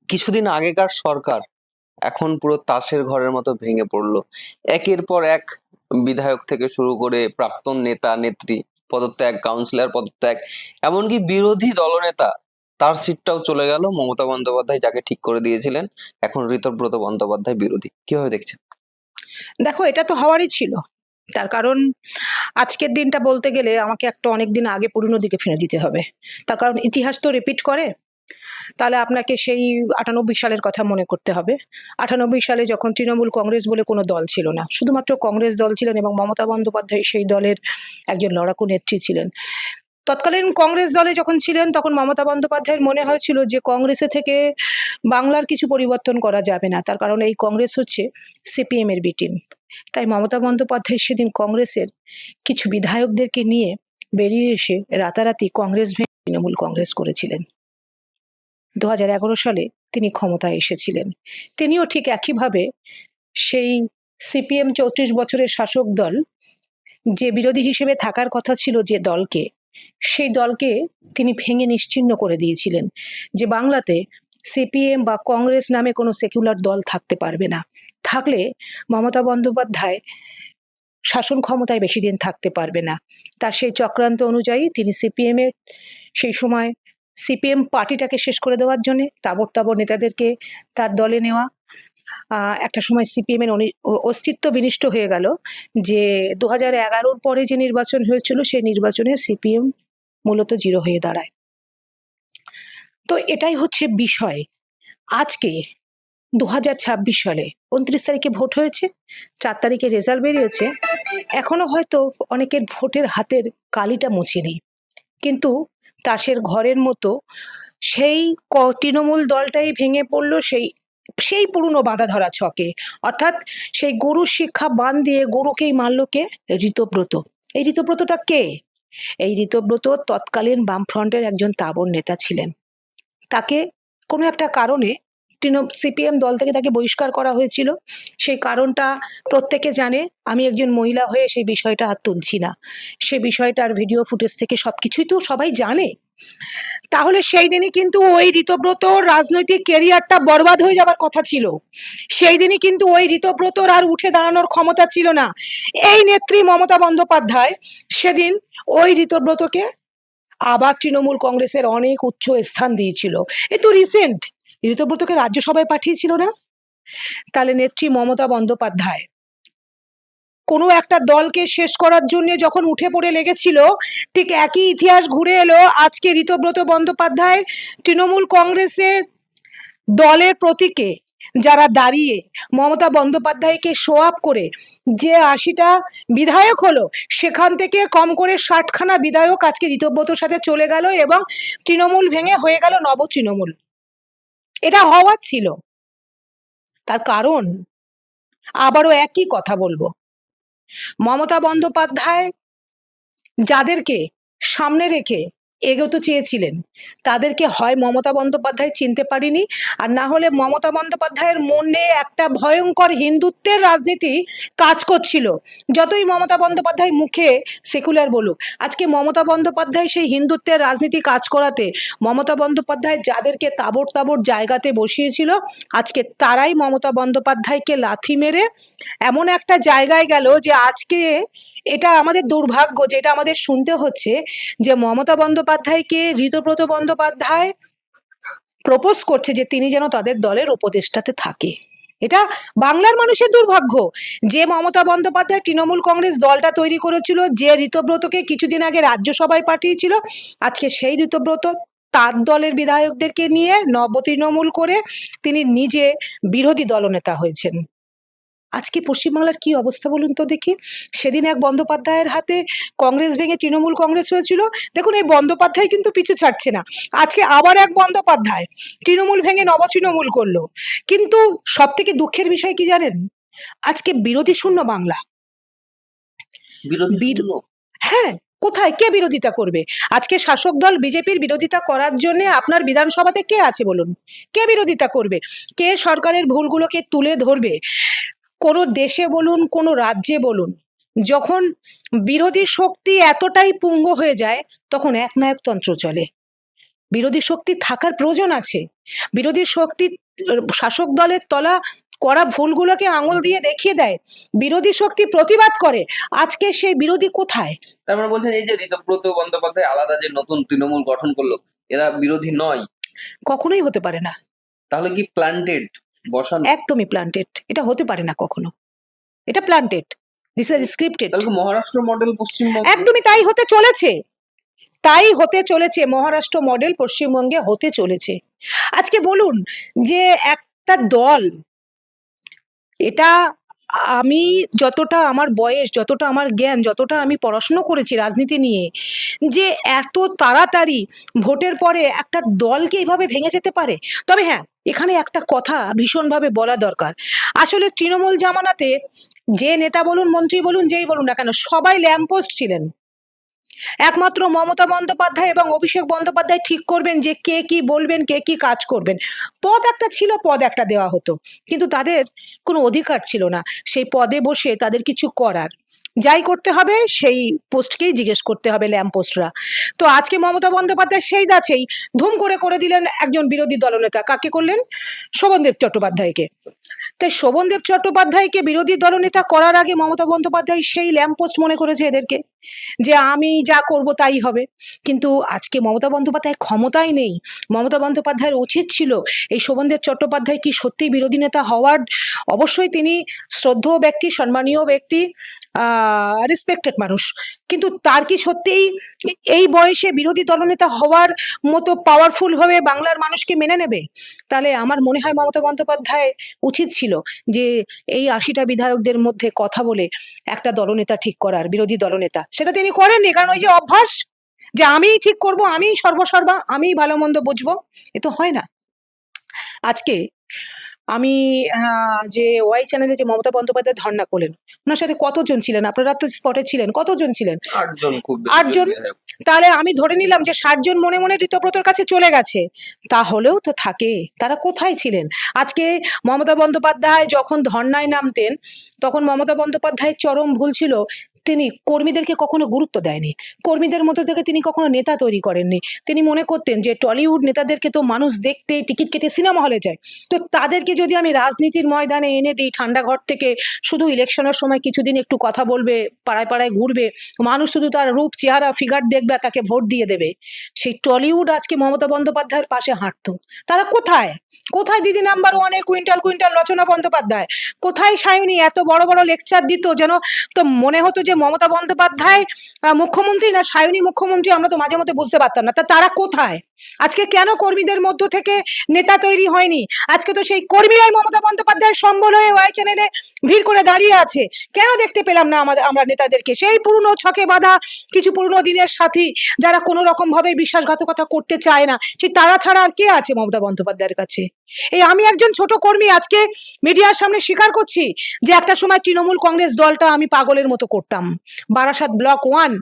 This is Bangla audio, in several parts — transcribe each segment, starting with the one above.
কিছুদিন আগেকার সরকার এখন পুরো তাসের ঘরের মতো ভেঙে পড়লো। একের পর এক বিধায়ক থেকে শুরু করে প্রাক্তন নেতা নেত্রী পদত্যাগ, কাউন্সিলর পদত্যাগ, এমনকি বিরোধী দলনেতা তার সিটটাও চলে গেল। মমতা বন্দ্যোপাধ্যায় যাকে ঠিক করে দিয়েছিলেন, এখন ঋতব্রত বন্দ্যোপাধ্যায় বিরোধী। কিভাবে দেখছেন? দেখো, এটা তো হওয়ারই ছিল। তার কারণ আজকের দিনটা বলতে গেলে আমাকে একটা অনেক দিন আগে পুরনো দিকে ফিরে দিতে হবে। তার কারণ ইতিহাস তো রিপিট করে। তাহলে আপনাকে সেই ৯৮ সালের কথা মনে করতে হবে। ৯৮ সালে যখন তৃণমূল কংগ্রেস বলে কোনো দল ছিল না, শুধুমাত্র কংগ্রেস দল ছিলেন এবং মমতা বন্দ্যোপাধ্যায় সেই দলের একজন লড়াকু নেত্রী ছিলেন। তৎকালীন কংগ্রেস দলে যখন ছিলেন তখন মমতা বন্দ্যোপাধ্যায়ের মনে হয়েছিল যে কংগ্রেসে থেকে বাংলার কিছু পরিবর্তন করা যাবে না, তার কারণ এই কংগ্রেস হচ্ছে সিপিএম এর বি টিম। তাই মমতা বন্দ্যোপাধ্যায় সেদিন কংগ্রেসের কিছু বিধায়কদেরকে নিয়ে বেরিয়ে এসে রাতারাতি কংগ্রেস ভেঙে তৃণমূল কংগ্রেস করেছিলেন। ২০১১ সালে তিনি ক্ষমতায় এসেছিলেন। তিনিও ঠিক একইভাবে সেই সিপিএম ৩৪ বছরের শাসক দল, যে বিরোধী হিসেবে থাকার কথা ছিল যে দলকে, সেই দলকে তিনি ভেঙে নিশ্চিহ্ন করে দিয়েছিলেন যে বাংলাতে সিপিএম বা কংগ্রেস নামে কোনো সেকুলার দল থাকতে পারবে না। থাকলে মমতা বন্দ্যোপাধ্যায় শাসন ক্ষমতায় বেশি দিন থাকতে পারবে না। তার সেই চক্রান্ত অনুযায়ী তিনি সিপিএম এর সেই সময় সিপিএম পার্টিটাকে শেষ করে দেওয়ার জন্য তাবড় তাবড় নেতাদেরকে তার দলে নেওয়া, একটা সময় সিপিএম এর অস্তিত্ব বিনষ্ট হয়ে গেল। যে ২০১১ পরে যে নির্বাচন হয়েছিল সেই নির্বাচনে সিপিএম মূলত জিরো হয়ে দাঁড়ায়। তো এটাই হচ্ছে বিষয়। আজকে ২০২৬ সালে ২৯ তারিখে ভোট হয়েছে, ৪ তারিখে রেজাল্ট বেরিয়েছে। এখনো হয়তো অনেকের ভোটের হাতের কালিটা মুছেনি, কিন্তু তাসের ঘরের মতো সেই তৃণমূল দলটাই ভেঙে পড়লো সেই সেই পুরনো বাঁধা ধরা ছকে। অর্থাৎ সেই গরুর শিক্ষা বান দিয়ে গরুকেই মারল কে? ঋতব্রত। এই ঋতব্রতটা কে? এই ঋতব্রত তৎকালীন বামফ্রন্টের একজন তাবড় নেতা ছিলেন। তাকে কোনো একটা কারণে সিপিএম দল থেকে তাকে বহিষ্কার করা হয়েছিল। সেই কারণটা প্রত্যেকে জানে। আমি একজন মহিলা হয়ে সেই বিষয়টা আর তুলছি না। সে বিষয়টার ভিডিও ফুটেজ থেকে সবকিছুই তো সবাই জানে। তাহলে সেই দিনই কিন্তু ওই ঋতব্রতর রাজনৈতিক ক্যারিয়ারটা বরবাদ হয়ে যাবার কথা ছিল। সেই দিনই কিন্তু ওই ঋতব্রতর আর উঠে দাঁড়ানোর ক্ষমতা ছিল না। এই নেত্রী মমতা বন্দ্যোপাধ্যায় সেদিন ওই ঋতব্রতকে আবার তৃণমূল কংগ্রেসের অনেক উচ্চ স্থান দিয়েছিল। এই তো রিসেন্ট ঋতব্রতকে রাজ্যসভায় পাঠিয়েছিল না? তাহলে নেত্রী মমতা বন্দ্যোপাধ্যায় কোনো একটা দলকে শেষ করার জন্য যখন উঠে পড়ে লেগেছিল, ঠিক একই ইতিহাস ঘুরে এলো আজকে ঋতব্রত বন্দ্যোপাধ্যায় তৃণমূল কংগ্রেসের দলের প্রতীকে যারা দাঁড়িয়ে মমতা বন্দ্যোপাধ্যায়কে শো আপ করে যে ৮০টা বিধায়ক হলো, সেখান থেকে কম করে ৬০খানা বিধায়ক আজকে ঋতব্রতর সাথে চলে গেল এবং তৃণমূল ভেঙে হয়ে গেল নব তৃণমূল। এটা হওয়ার ছিল। তার কারণ আবারও একই কথা বলবো, মমতা বন্দ্যোপাধ্যায় যাদেরকে সামনে রেখে এগোতে চেয়েছিলেন তাদেরকে হয় মমতা বন্দ্যোপাধ্যায় চিনতে পারিনি, আর না হলে মমতা বন্দ্যোপাধ্যায়ের মনে একটা ভয়ঙ্কর হিন্দুত্বের রাজনীতি কাজ করছিল। যতই মমতা বন্দ্যোপাধ্যায় মুখে সেকুলার বলুক, আজকে মমতা বন্দ্যোপাধ্যায় সেই হিন্দুত্বের রাজনীতি কাজ করাতে মমতা বন্দ্যোপাধ্যায় যাদেরকে তাবড় তাবড় জায়গাতে বসিয়েছিল, আজকে তারাই মমতা বন্দ্যোপাধ্যায়কে লাথি মেরে এমন একটা জায়গায় গেল যে আজকে এটা আমাদের দুর্ভাগ্য, যেটা আমাদের শুনতে হচ্ছে যে মমতা বন্দ্যোপাধ্যায়কে ঋতব্রত বন্দ্যোপাধ্যায় প্রপোজ করছে যে তিনি যেন তাদের দলের উপদেষ্টাতে থাকে। এটা বাংলার মানুষের দুর্ভাগ্য যে মমতা বন্দ্যোপাধ্যায় তৃণমূল কংগ্রেস দলটা তৈরি করেছিল, যে ঋতব্রতকে কিছুদিন আগে রাজ্যসভায় পাঠিয়েছিল, আজকে সেই ঋতব্রত তার দলের বিধায়কদেরকে নিয়ে নব তৃণমূল করে তিনি নিজে বিরোধী দলনেতা হয়েছেন। আজকে পশ্চিমবাংলার কি অবস্থা বলুন তো দেখি। সেদিন এক বন্দ্যোপাধ্যায়ের হাতে কংগ্রেস ভেঙে তৃণমূল কংগ্রেস হয়েছিল, দেখুন এই বন্দ্যোপাধ্যায় কিন্তু পিছু ছাড়ছে না। আজকে আবার এক বন্দ্যোপাধ্যায় তৃণমূল ভেঙে নব তৃণমূল করলো। কিন্তু সব থেকে দুঃখের বিষয় কি জানেন? আজকে বিরোধী শূন্য বাংলা। হ্যাঁ, কোথায় কে বিরোধিতা করবে? আজকে শাসক দল বিজেপির বিরোধিতা করার জন্য আপনার বিধানসভাতে কে আছে বলুন? কে বিরোধিতা করবে? কে সরকারের ভুলগুলোকে তুলে ধরবে? কোনো দেশে বলুন, কোনো রাজ্যে বলুন, যখন বিরোধী শক্তি এতটাই পুঙ্গ হয়ে যায় তখন একনায়কতন্ত্র চলে। বিরোধী শক্তি থাকার প্রয়োজন আছে। বিরোধী শক্তি শাসক দলের তলা করা ভুলগুলোকে আঙুল দিয়ে দেখিয়ে দেয়, বিরোধী শক্তি প্রতিবাদ করে। আজকে সেই বিরোধী কোথায়? তার মানে বলছেন এই যে ঋতব্রত বন্দ্যোপাধ্যায় আলাদা যে নতুন তৃণমূল গঠন করলো, এরা বিরোধী নয়, কখনোই হতে পারে না। তাহলে কি প্ল্যান্টেড বসানো? একদমই প্ল্যান্টেড, এটা হতে পারে না কখনো। এটা প্ল্যান্টেড, দিস ইজ স্ক্রিপ্টেড। তাহলে কি মহারাষ্ট্র মডেল পশ্চিমবঙ্গ? একদমই তাই হতে চলেছে, তাই হতে চলেছে। মহারাষ্ট্র মডেল পশ্চিমবঙ্গে হতে চলেছে। আজকে বলুন যে একটা দল, এটা আমি যতটা আমার বয়স, যতটা আমার জ্ঞান, যতটা আমি পড়াশুনো করেছি রাজনীতি নিয়ে, যে এত তাড়াতাড়ি ভোটের পরে একটা দলকে এভাবে ভেঙে যেতে পারে। তবে হ্যাঁ, এখানে একটা কথা ভীষণভাবে বলা দরকার। আসলে তৃণমূল জামানাতে যে নেতা বলুন, মন্ত্রী বলুন, যেই বলুন না কেন, সবাই ল্যাম্পপোস্ট ছিলেন। একমাত্র মমতা বন্দ্যোপাধ্যায় এবং অভিষেক বন্দ্যোপাধ্যায় ঠিক করবেন যে কে কি বলবেন, কে কি কাজ করবেন। পদ একটা ছিল, পদ একটা দেওয়া হতো, কিন্তু তাদের কোনো অধিকার ছিল না সেই পদে বসে তাদের কিছু করার। যাই করতে হবে সেই পোস্টকেই জিজ্ঞেস করতে হবে ল্যাম্প পোস্টরা। তো আজকে মমতা বন্দ্যোপাধ্যায় সেই গাছেই ধুম করে করে দিলেন একজন বিরোধী দলনেতা। কাকে করলেন? শোভনদেব চট্টোপাধ্যায়কে। তাই শোভনদেব চট্টোপাধ্যায়কে বিরোধী দলনেতা করার আগে মমতা বন্দ্যোপাধ্যায় সেই ল্যাম্প পোস্ট মনে করেছে এদেরকে, যে আমি যা করব তাই হবে। কিন্তু আজকে মমতা বন্দ্যোপাধ্যায় ক্ষমতায় নেই। মমতা বন্দ্যোপাধ্যায়ের উচিত ছিল এই শোভনদেব চট্টোপাধ্যায় কি সত্যি বিরোধী নেতা হওয়ার, অবশ্যই তিনি শ্রদ্ধেয় ব্যক্তি, সম্মানীয় ব্যক্তি, রেসপেক্টেড মানুষ, কিন্তু তার কি সত্যিই এই বয়সে বিরোধী দলনেতা হওয়ার মতো পাওয়ারফুল হয়ে বাংলার মানুষকে মেনে নেবে? তাহলে আমার মনে হয় মমতা বন্দ্যোপাধ্যায় উচিত ছিল যে এই ৮০টা বিধায়কদের মধ্যে কথা বলে একটা দলনেতা ঠিক করার, বিরোধী দলনেতা। সেটা তিনি করেননি, কারণ ওই যে অভ্যাস যে আমিই ঠিক করব, আমিই সর্বসর্বা, আমিই ভালো মন্দ বুঝবো, এ তো হয় না। আজকে আমি যে ওয়াই চ্যানেলে যে মমতা বন্দ্যোপাধ্যায় ধর্ণা করলেন, ওনার সাথে কতজন ছিলেন? আপনারা তো স্পটে ছিলেন, কতজন ছিলেন? ৮ জন, খুব বেশি ৮ জন। বিধায়ক। তাহলে আমি ধরে নিলাম যে ৬০ জন মনে মনে ঋতব্রতর কাছে চলে গেছে। তাহলেও তো থাকে, তারা কোথায় ছিলেন? আজকে মমতা বন্দ্যোপাধ্যায় যখন ধর্নায় নামতেন, তখন মমতা বন্দ্যোপাধ্যায়ের চরম ভুল ছিল, তিনি কর্মীদেরকে কখনো গুরুত্ব দেয়নি। কর্মীদের মধ্যে থেকে তিনি কখনো নেতা তৈরি করেননি। তিনি মনে করতেন যে টলিউড নেতাদেরকে তো মানুষ দেখতে টিকিট কেটে সিনেমা হলে যায়, তো তাদেরকে যদি আমি রাজনীতির ময়দানে এনে দিই, ঠান্ডা ঘর থেকে শুধু ইলেকশনের সময় কিছুদিন একটু কথা বলবে, পাড়ায় পাড়ায় ঘুরবে, মানুষ শুধু তার রূপ, চেহারা, ফিগার দেখবে আর তাকে ভোট দিয়ে দেবে, সেই টলিউড আজকে মমতা বন্দ্যোপাধ্যায়ের পাশে হাঁটতো। তারা কোথায়? কোথায় দিদি নাম্বার ওয়ানের কুইন্টাল কুইন্টাল রচনা বন্দ্যোপাধ্যায়? কোথায় সায়নী এত বড় বড় লেকচার দিত, যেন তো মনে হতো যে মমতা বন্দ্যোপাধ্যায় মুখ্যমন্ত্রী না সায়নী মুখ্যমন্ত্রী, আমরা তো মাঝে মধ্যে বুঝতে পারতাম না। তারা কোথায়? আজকে কেন কর্মীদের মধ্য থেকে নেতা তৈরি হয়নি? আজকে তো সেই কর্মীরাই মমতা বন্দ্যোপাধ্যায়ের সম্বল হয়ে ওয়াই চ্যানেলে ভিড় করে দাঁড়িয়ে আছে। কেন দেখতে পেলাম না আমরা নেতাদেরকে? সেই পুরনো ছকে বাঁধা কিছু পুরনো দিনের সাথী, যারা কোনো রকম ভাবে বিশ্বাসঘাতকতা করতে চায় না, সেই তারা ছাড়া আর কে আছে মমতা বন্দ্যোপাধ্যায়ের কাছে? এই আমি একজন ছোট কর্মী, আজকে মিডিয়ার সামনে স্বীকার করছি যে একটা সময় তৃণমূল কংগ্রেস দলটা আমি পাগলের মতো করতাম। বারাসাত ব্লক 1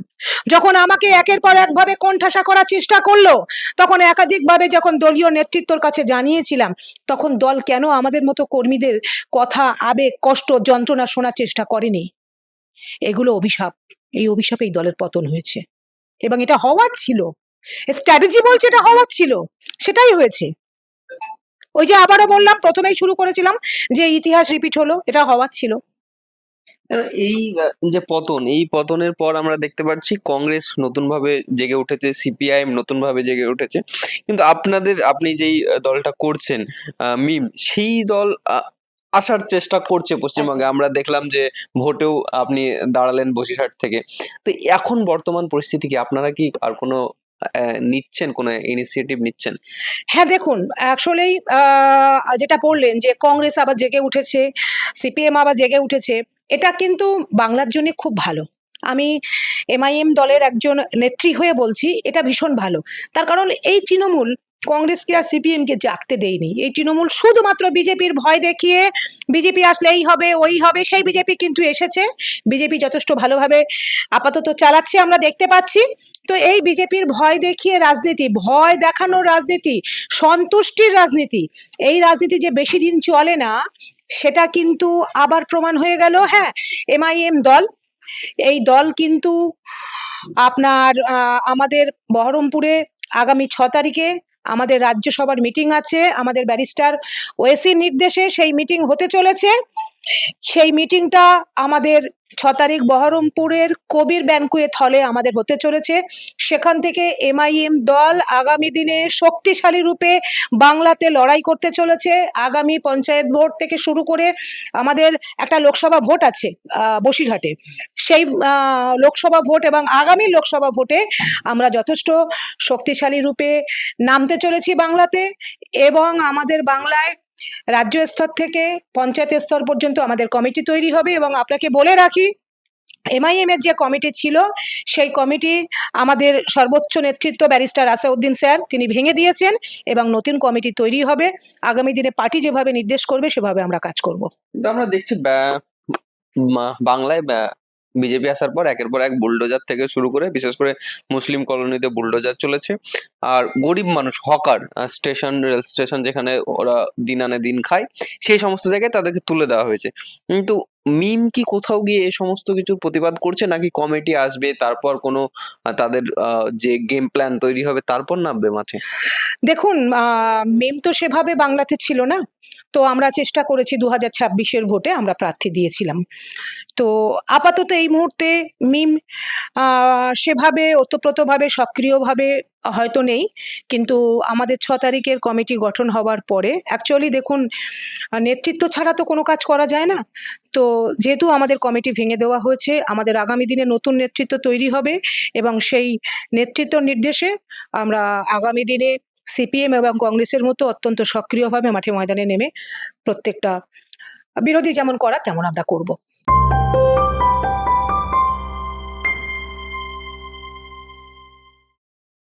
যখন আমাকে একের পর এক ভাবে কোণঠাসা করার চেষ্টা করলো, তখন একাধিকভাবে যখন দলীয় নেতৃত্বর কাছে জানিয়েছিলাম, তখন দল কেন আমাদের মতো কর্মীদের কথা, আবেগ, কষ্ট, যন্ত্রণা শোনার চেষ্টা করেনি? এগুলো অভিশাপ। এই অভিশাপে এই দলের পতন হয়েছে, এবং এটা হওয়ার ছিল। স্ট্র্যাটেজি বলছে এটা হওয়ার ছিল, সেটাই হয়েছে। ওই যে আবারও বললাম, প্রথমেই শুরু করেছিলাম যে ইতিহাস রিপিট হলো, এটা হওয়ার ছিল। এই যে পতন, এই পতনের পর আমরা দেখতে পাচ্ছি কংগ্রেস নতুন ভাবে জেগে উঠেছে, সিপিআইএম নতুন ভাবে জেগে উঠেছে, কিন্তু আপনি যেই দলটা করছেন, মিম, সেই দল আসার চেষ্টা করছে পশ্চিমবঙ্গে। আমরা দেখলাম যে ভোটেও আপনি দাঁড়ালেন বসিরহাট থেকে। তো এখন বর্তমান পরিস্থিতি কি, আপনারা কি আর কোনো নিচ্ছেন, কোনো ইনিশিয়েটিভ নিচ্ছেন? হ্যাঁ দেখুন, আসলেই যেটা বললেন যে কংগ্রেস আবার জেগে উঠেছে, সিপিএম আবার জেগে উঠেছে, এটা কিন্তু বাংলার জন্য খুব ভালো। আমি এমআইএম দলের একজন নেত্রী হয়ে বলছি, এটা ভীষণ ভালো। তার কারণ এই তৃণমূল কংগ্রেসকে আর সিপিএমকে জাগতে দেয়নি। এই তৃণমূল শুধুমাত্র বিজেপির ভয় দেখিয়ে, বিজেপি আসলে এই হবে ওই হবে, সেই বিজেপি কিন্তু এসেছে। বিজেপি যথেষ্ট ভালোভাবে আপাতত চালাচ্ছে, আমরা দেখতে পাচ্ছি। তো এই বিজেপির ভয় দেখিয়ে রাজনীতি, ভয় দেখানোর রাজনীতি, সন্তুষ্টির রাজনীতি, এই রাজনীতি যে বেশি দিন চলে না, সেটা কিন্তু আবার প্রমাণ হয়ে গেল। হ্যাঁ, এমআইএম দল, এই দল কিন্তু আপনার আমাদের বহরমপুরে আগামী 6 তারিখে আমাদের রাজ্যসভার মিটিং আছে, আমাদের ব্যারিস্টার ওয়েসির নির্দেশে সেই মিটিং হতে চলেছে। সেই মিটিংটা আমাদের 6 তারিখ বহরমপুরের কবির ব্যানকুয়েট হলে আমাদের হতে চলেছে। সেখান থেকে এমআইএম দল আগামী দিনে শক্তিশালী রূপে বাংলাতে লড়াই করতে চলেছে। আগামী পঞ্চায়েত ভোট থেকে শুরু করে আমাদের একটা লোকসভা ভোট আছে বসিরহাটে। সেই লোকসভা ভোট এবং আগামী লোকসভা ভোটে আমরা যথেষ্ট শক্তিশালী রূপে নামতে চলেছি বাংলাতে, এবং আমাদের বাংলায় রাজ্য স্তর থেকে পঞ্চায়েত স্তর পর্যন্ত আমাদের কমিটি তৈরি হবে। এবং আপনাকে বলে রাখি, এমআইএম এর যে কমিটি ছিল সেই কমিটি আমাদের সর্বোচ্চ নেতৃত্ব ব্যারিস্টার আসাউদ্দিন স্যার তিনি ভেঙে দিয়েছেন, এবং নতুন কমিটি তৈরি হবে। আগামী দিনে পার্টি যেভাবে নির্দেশ করবে সেভাবে আমরা কাজ করব। কিন্তু আমরা দেখছি বাংলায় বিজেপি আসার পর একের পর এক বুলডোজার থেকে শুরু করে বিশেষ করে মুসলিম কলোনিতে বুলডোজার চলেছে। আর গরিব মানুষ, হকার, স্টেশন, রেল স্টেশন যেখানে ওরা দিন আনে দিন খায়, সেই সমস্ত জায়গায় তাদেরকে তুলে দেওয়া হয়েছে। কিন্তু মিম কি কোথাও গিয়ে এই সমস্ত কিছুর প্রতিবাদ করছে, নাকি কমিটি আসবে তারপর কোনো তাদের যে গেম প্ল্যান তৈরি হবে তারপর নামবে মাঠে? দেখুন, মেম তো সেভাবে বাংলাতে ছিল না। তো আমরা চেষ্টা করেছি, 2026-এর ভোটে আমরা প্রার্থী দিয়েছিলাম। তো আপাতত এই মুহূর্তে মিম সেভাবে ওতপ্রোতভাবে সক্রিয়ভাবে হয়তো নেই, কিন্তু আমাদের 6 তারিখের কমিটি গঠন হওয়ার পরে অ্যাকচুয়ালি দেখুন, নেতৃত্ব ছাড়া তো কোনো কাজ করা যায় না। তো যেহেতু আমাদের কমিটি ভেঙে দেওয়া হয়েছে, আমাদের আগামী দিনে নতুন নেতৃত্ব তৈরি হবে, এবং সেই নেতৃত্ব নির্দেশে আমরা আগামী দিনে সিপিএম এবং কংগ্রেসের মতো অত্যন্ত সক্রিয়ভাবে মাঠে ময়দানে নেমে প্রত্যেকটা বিরোধী যেমন করা তেমন আমরা করব।